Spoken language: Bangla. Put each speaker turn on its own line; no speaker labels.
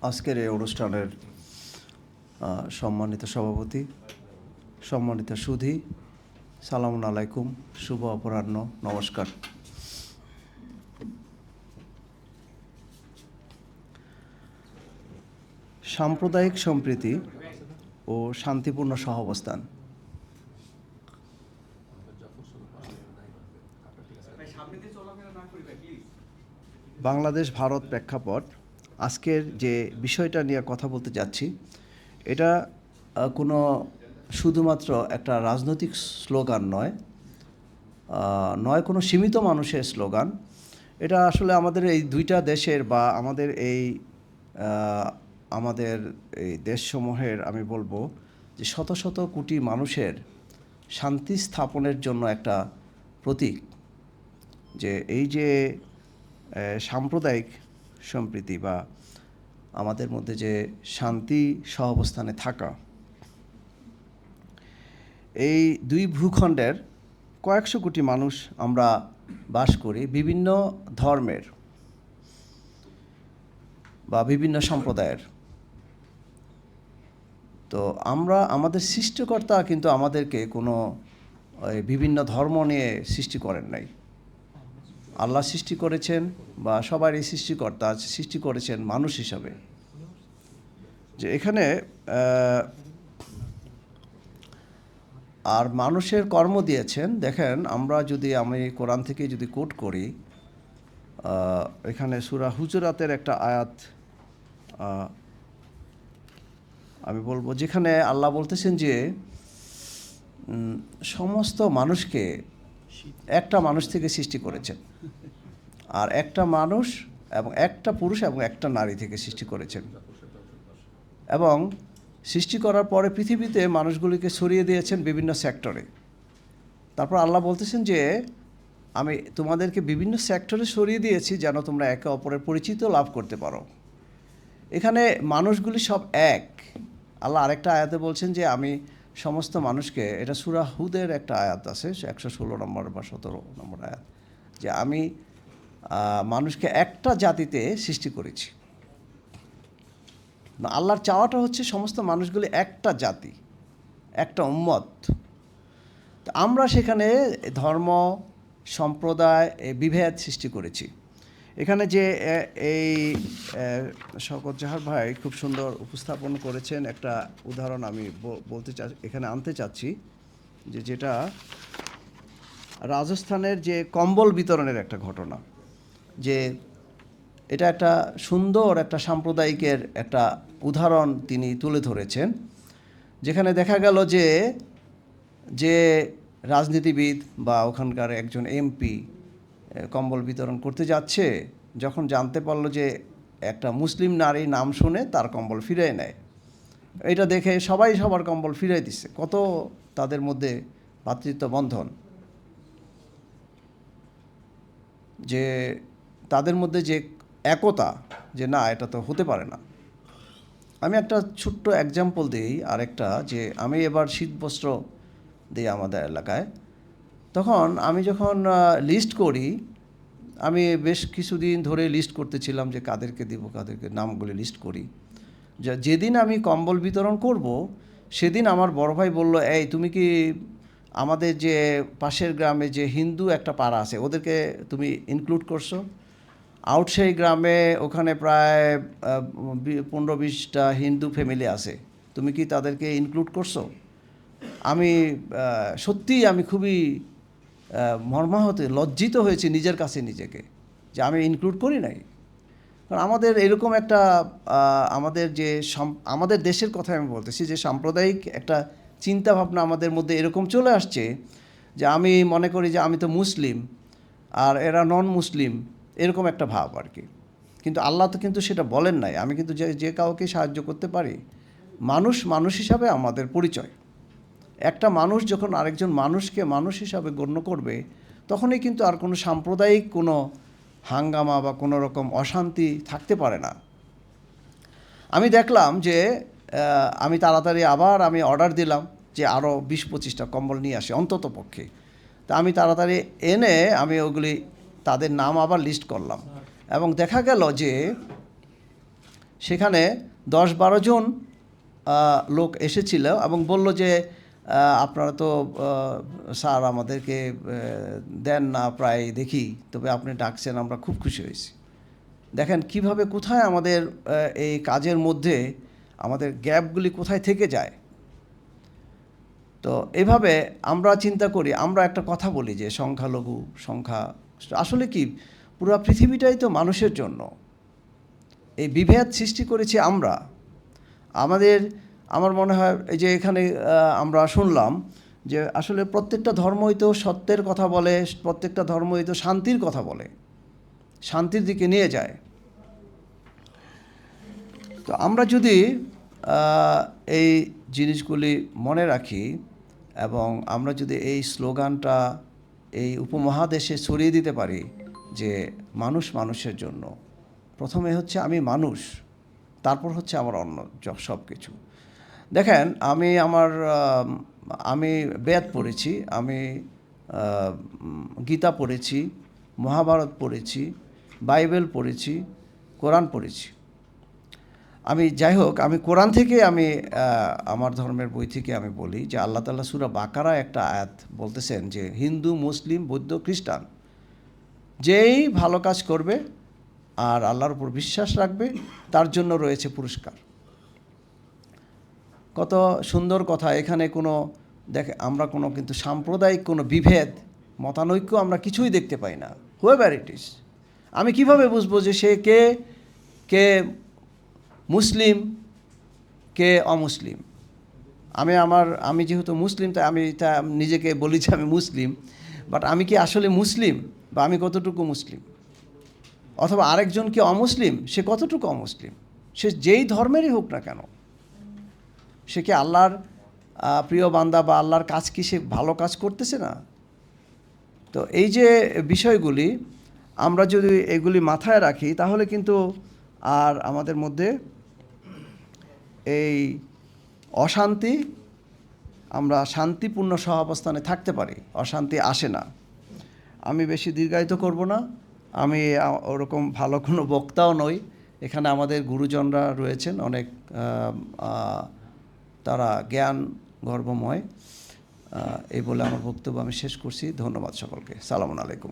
আজকের এই অনুষ্ঠানের সম্মানিত সভাপতি, সম্মানিত সুধী, সালামুন আলাইকুম, শুভ অপরাহ্ন, নমস্কার। সাম্প্রদায়িক সম্প্রীতি ও শান্তিপূর্ণ সহাবস্থান। বাংলাদেশ ভারত প্রেক্ষাপট। আজকের যে বিষয়টা নিয়ে কথা বলতে যাচ্ছি, এটা কোনো শুধুমাত্র একটা রাজনৈতিক স্লোগান নয় কোনো সীমিত মানুষের স্লোগান। এটা আসলে আমাদের এই দুইটা দেশের বা আমাদের এই দেশসমূহের আমি বলবো যে শত শত কোটি মানুষের শান্তি স্থাপনের জন্য একটা প্রতীক। যে এই যে সাম্প্রদায়িক সম্প্রীতি বা আমাদের মধ্যে যে শান্তি সহাবস্থানে থাকা, এই দুই ভূখণ্ডের কয়েকশো কোটি মানুষ আমরা বাস করি, বিভিন্ন ধর্মের বা বিভিন্ন সম্প্রদায়ের। তো আমাদের সৃষ্টিকর্তা কিন্তু আমাদেরকে কোনো বিভিন্ন ধর্ম নিয়ে সৃষ্টি করেন নাই। আল্লাহ সৃষ্টি করেছেন বা সবারই সৃষ্টিকর্তা সৃষ্টি করেছেন মানুষ হিসাবে। যে এখানে আর মানুষের কর্ম দিয়েছেন। দেখেন, আমি কোরআন থেকে যদি কোট করি, এখানে সূরা হুজুরাতের একটা আয়াত আমি বলবো, যেখানে আল্লাহ বলতেছেন যে সমস্ত মানুষকে একটা মানুষ থেকে সৃষ্টি করেছেন, আর একটা মানুষ এবং একটা পুরুষ এবং একটা নারী থেকে সৃষ্টি করেছেন, এবং সৃষ্টি করার পরে পৃথিবীতে মানুষগুলিকে ছড়িয়ে দিয়েছেন বিভিন্ন সেক্টরে। তারপর আল্লাহ বলতেছেন যে আমি তোমাদেরকে বিভিন্ন সেক্টরে ছড়িয়ে দিয়েছি যেন তোমরা একে অপরের পরিচিত লাভ করতে পারো। এখানে মানুষগুলি সব এক। আল্লাহ আরেকটা আয়াতে বলছেন যে আমি সমস্ত মানুষকে, এটা সূরা হুদের একটা আয়াত আছে 116 নম্বর বা 17 নম্বর আয়াত, যে আমি মানুষকে একটা জাতিতে সৃষ্টি করেছি। আল্লাহর চাওয়াটা হচ্ছে সমস্ত মানুষগুলি একটা জাতি, একটা উম্মত। তো আমরা সেখানে ধর্ম, সম্প্রদায়, বিভেদ সৃষ্টি করেছি। এখানে যে এই শওকত জাহার ভাই খুব সুন্দর উপস্থাপন করেছেন, একটা উদাহরণ আমি এখানে আনতে চাচ্ছি, যেটা রাজস্থানের যে কম্বল বিতরণের একটা ঘটনা। যে এটা একটা সুন্দর একটা সাম্প্রদায়িকের একটা উদাহরণ তিনি তুলে ধরেছেন, যেখানে দেখা গেল যে রাজনীতিবিদ বা ওখানকার একজন এমপি কম্বল বিতরণ করতে যাচ্ছে, যখন জানতে পারলো যে একটা মুসলিম নারী নাম শুনে তার কম্বল ফিরিয়ে নেয়, এটা দেখে সবাই সবার কম্বল ফিরিয়ে দিচ্ছে। কত তাদের মধ্যে ভ্রাতৃত্ব বন্ধন, যে তাদের মধ্যে যে একতা, যে না, এটা তো হতে পারে না। আমি একটা ছোট্ট এক্সাম্পল দিই আরেকটা, যে আমি এবার শীতবস্ত্র দিই আমাদের এলাকায়। তখন আমি যখন লিস্ট করি, আমি বেশ কিছুদিন ধরে লিস্ট করতেছিলাম যে কাদেরকে দিব, কাদেরকে নামগুলি লিস্ট করি। যেদিন আমি কম্বল বিতরণ করব, সেদিন আমার বড় ভাই বলল, এই তুমি কি আমাদের যে পাশের গ্রামে যে হিন্দু একটা পাড়া আছে, ওদেরকে তুমি ইনক্লুড করছো? আউটসাইড গ্রামে ওখানে প্রায় 15-20টা হিন্দু ফ্যামিলি আছে, তুমি কি তাদেরকে ইনক্লুড করছো? আমি সত্যিই আমি খুবই মর্মাহত, লজ্জিত হয়েছি নিজের কাছে নিজেকে, যে আমি ইনক্লুড করি নাই। কারণ আমাদের এরকম একটা আমাদের দেশের কথা আমি বলতেছি, যে সাম্প্রদায়িক একটা চিন্তাভাবনা আমাদের মধ্যে এরকম চলে আসছে, যে আমি মনে করি যে আমি তো মুসলিম আর এরা নন মুসলিম, এরকম একটা ভাব আর কি। কিন্তু আল্লাহ তো কিন্তু সেটা বলেন নাই। আমি কিন্তু যে কাউকে সাহায্য করতে পারি। মানুষ হিসাবে আমাদের পরিচয়। একটা মানুষ যখন আরেকজন মানুষকে মানুষ হিসাবে গণ্য করবে, তখনই কিন্তু আর কোনো সাম্প্রদায়িক কোনো হাঙ্গামা বা কোনো রকম অশান্তি থাকতে পারে না। আমি দেখলাম যে আমি তাড়াতাড়ি আবার আমি অর্ডার দিলাম যে আরও 20-25টা কম্বল নিয়ে আসে অন্তত পক্ষে। তা আমি তাড়াতাড়ি এনে আমি ওগুলি তাদের নাম আবার লিস্ট করলাম, এবং দেখা গেল যে সেখানে 10-12 জন লোক এসেছিল এবং বলল যে আপনারা তো স্যার আমাদেরকে দেন না প্রায় দেখি, তবে আপনি ডাকছেন, আমরা খুব খুশি হয়েছি। দেখেন কিভাবে কোথায় আমাদের এই কাজের মধ্যে আমাদের গ্যাপগুলি কোথায় থেকে যায়। তো এভাবে আমরা চিন্তা করি, আমরা একটা কথা বলি যে সংখ্যালঘু সংখ্যা, আসলে কি পুরো পৃথিবীটাই তো মানুষের জন্য। এই বিভেদ সৃষ্টি করেছি আমরা। আমার মনে হয় এই যে এখানে আমরা শুনলাম যে আসলে প্রত্যেকটা ধর্মই তো সত্যের কথা বলে, প্রত্যেকটা ধর্মই তো শান্তির কথা বলে, শান্তির দিকে নিয়ে যায়। তো আমরা যদি এই জিনিসগুলি মনে রাখি এবং আমরা যদি এই স্লোগানটা এই উপমহাদেশে ছড়িয়ে দিতে পারি যে মানুষ মানুষের জন্য, প্রথমে হচ্ছে আমি মানুষ, তারপর হচ্ছে আমার অন্য সব কিছু। দেখেন আমি বেদ পড়েছি, আমি গীতা পড়েছি, মহাভারত পড়েছি, বাইবেল পড়েছি, কোরআন পড়েছি। যাই হোক, আমি কোরআন থেকে আমার ধর্মের বই থেকে আমি বলি যে আল্লাহ তাআলা সূরা বাকারা একটা আয়াত বলতেছেন যে হিন্দু, মুসলিম, বৌদ্ধ, খ্রিস্টান যেই ভালো কাজ করবে আর আল্লাহর উপর বিশ্বাস রাখবে তার জন্য রয়েছে পুরস্কার। কত সুন্দর কথা। এখানে আমরা কোনো কিন্তু সাম্প্রদায়িক কোনো বিভেদ, মতানৈক্য আমরা কিছুই দেখতে পাই না। হুয়েভার ইট ইজ, আমি কিভাবে বুঝবো যে সে কে মুসলিম কে অমুসলিম? আমি যেহেতু মুসলিম তাই আমি নিজেকে বলি যে আমি মুসলিম, বাট আমি কি আসলে মুসলিম বা আমি কতটুকু মুসলিম? অথবা আরেকজন কি অমুসলিম, সে কতটুকু অমুসলিম? সে যেই ধর্মেরই হোক না কেন, সে কি আল্লাহর প্রিয় বান্দা বা আল্লাহর কাজ কি সে ভালো কাজ করতেছে না? তো এই যে বিষয়গুলি আমরা যদি এগুলি মাথায় রাখি তাহলে কিন্তু আর আমাদের মধ্যে এই অশান্তি, আমরা শান্তিপূর্ণ সহাবস্থানে থাকতে পারি, অশান্তি আসে না। আমি বেশি দীর্ঘায়িত করব না, আমি ওরকম ভালো কোনো বক্তাও নই। এখানে আমাদের গুরুজনরা রয়েছেন অনেক, তারা জ্ঞান গর্বময়। এই বলে আমার বক্তব্য আমি শেষ করছি। ধন্যবাদ সকলকে। সালামু আলাইকুম।